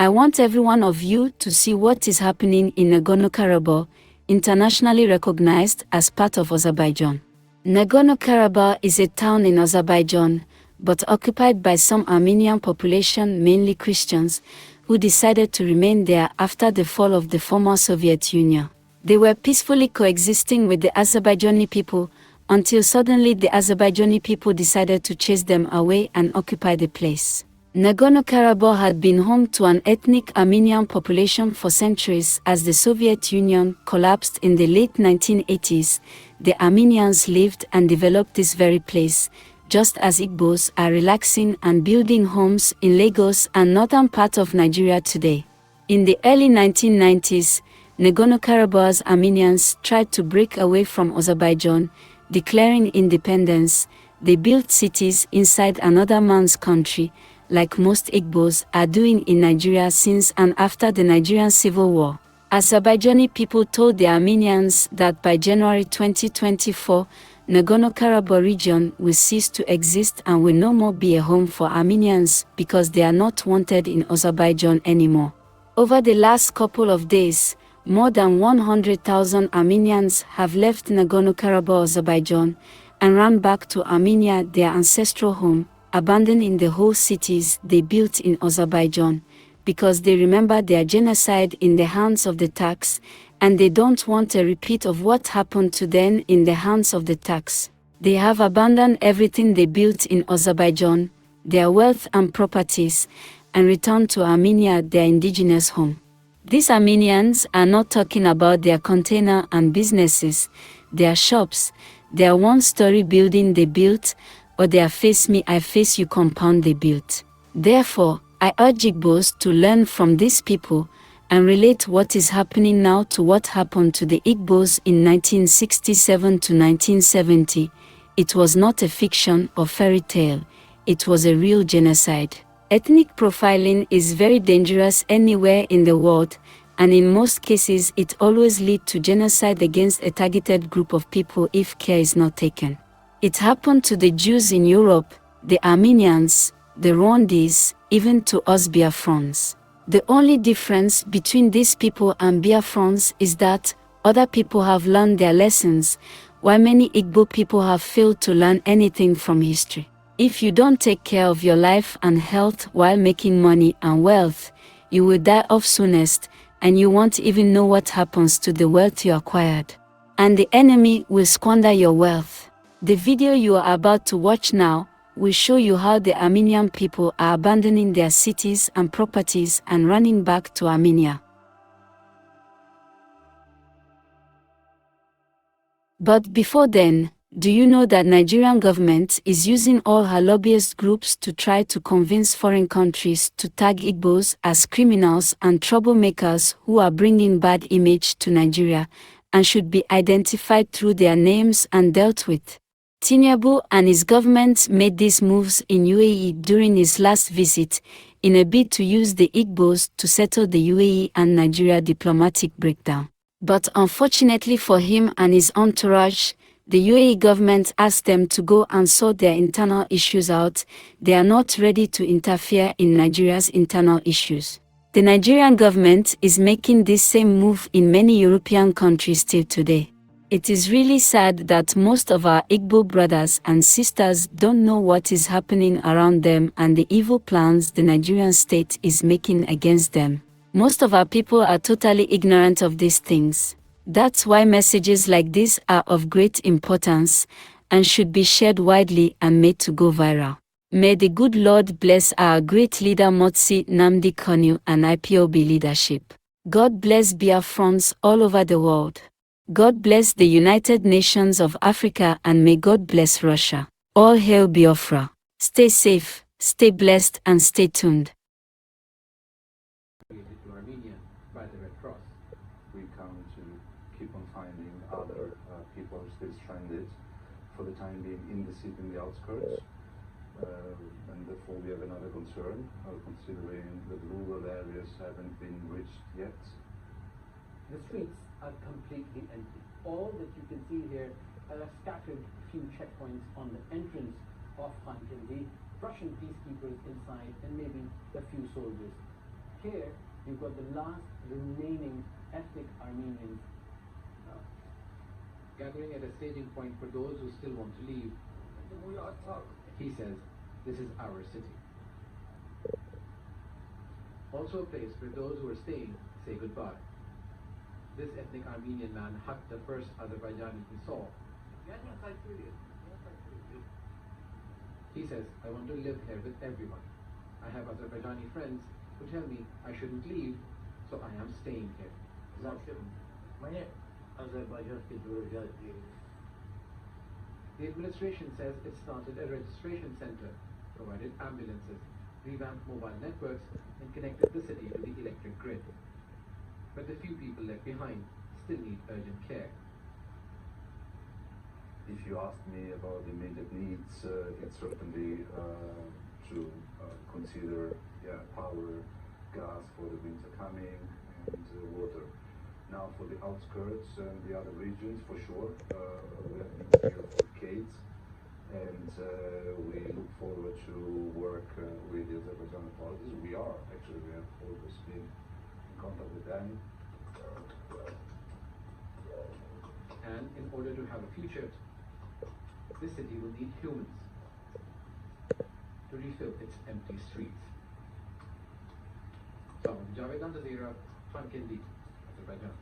I want every one of you to see what is happening in Nagorno-Karabakh, internationally recognized as part of Azerbaijan. Nagorno-Karabakh is a town in Azerbaijan, but occupied by some Armenian population, mainly Christians, who decided to remain there after the fall of the former Soviet Union. They were peacefully coexisting with the Azerbaijani people, until suddenly the Azerbaijani people decided to chase them away and occupy the place. Nagorno-Karabakh had been home to an ethnic Armenian population for centuries. As the Soviet Union collapsed in the late 1980s, the Armenians lived and developed this very place, just as IGBOS are relaxing and building homes in Lagos and northern part of Nigeria today. In the early 1990s, Nagorno-Karabakh's Armenians tried to break away from Azerbaijan, declaring independence. They built cities inside another man's country, like most IGBOS are doing in Nigeria since and after the Nigerian Civil War. Azerbaijani people told the Armenians that by January 2024, Nagorno-Karabakh region will cease to exist and will no more be a home for Armenians because they are not wanted in Azerbaijan anymore. Over the last couple of days, more than 100,000 Armenians have left Nagorno-Karabakh, Azerbaijan, and ran back to Armenia, their ancestral home, abandoning the whole cities they built in Azerbaijan, because they remember their genocide in the hands of the Turks, and they don't want a repeat of what happened to them in the hands of the Turks. They have abandoned everything they built in Azerbaijan, their wealth and properties, and returned to Armenia, their indigenous home. These Armenians are not talking about their container and businesses, their shops, their one-story building they built, or their face me I face you compound they built. Therefore, I urge IGBOS to learn from these people and relate what is happening now to what happened to the IGBOS in 1967 to 1970. It was not a fiction or fairy tale, it was a real genocide. Ethnic profiling is very dangerous anywhere in the world, and in most cases it always leads to genocide against a targeted group of people if care is not taken. It happened to the Jews in Europe, the Armenians, the Rwandese, even to us Biafrans. The only difference between these people and Biafrans is that other people have learned their lessons, while many Igbo people have failed to learn anything from history. If you don't take care of your life and health while making money and wealth, you will die off soonest, and you won't even know what happens to the wealth you acquired. And the enemy will squander your wealth. The video you are about to watch now will show you how the Armenian people are abandoning their cities and properties and running back to Armenia. But before then, do you know that Nigerian government is using all her lobbyist groups to try to convince foreign countries to tag Igbos as criminals and troublemakers who are bringing bad image to Nigeria and should be identified through their names and dealt with? Tinubu and his government made these moves in UAE during his last visit, in a bid to use the Igbos to settle the UAE and Nigeria diplomatic breakdown. But unfortunately for him and his entourage, the UAE government asked them to go and sort their internal issues out. They are not ready to interfere in Nigeria's internal issues. The Nigerian government is making this same move in many European countries still today. It is really sad that most of our Igbo brothers and sisters don't know what is happening around them and the evil plans the Nigerian state is making against them. Most of our people are totally ignorant of these things. That's why messages like this are of great importance and should be shared widely and made to go viral. May the good Lord bless our great leader Motsi Nnamdi Kanu and IPOB leadership. God bless Biafrans all over the world. God bless the United Nations of Africa, and may God bless Russia. All hail Biafra. Stay safe, stay blessed, and stay tuned. To Armenia by the Red Cross. We come to keep on finding other people who are still stranded for the time being in the city, in the outskirts. And therefore we have another concern, considering that rural areas haven't been reached yet. The streets are completely empty. All that you can see here are a scattered few checkpoints on the entrance of Khan Kendi, Russian peacekeepers inside, and maybe a few soldiers. Here, you've got the last remaining ethnic Armenians gathering at a staging point for those who still want to leave. He says, this is our city. Also a place where those who are staying say goodbye. This ethnic Armenian man hugged the first Azerbaijani he saw. He says, I want to live here with everyone. I have Azerbaijani friends who tell me I shouldn't leave, so I am staying here. The administration says it started a registration center, provided ambulances, revamped mobile networks, and connected the city to the electric grid. But the few people left behind still need urgent care. If you ask me about the immediate needs, it's certainly to consider power, gas for the winter coming, and water. Now for the outskirts and the other regions, for sure, we have been here for decades, and we look forward to work with the Azerbaijan authorities. We have always been in contact with them. And in order to have a future, this city will need humans to refill its empty streets. So, Javed Al Jazeera, Kindi, Azerbaijan.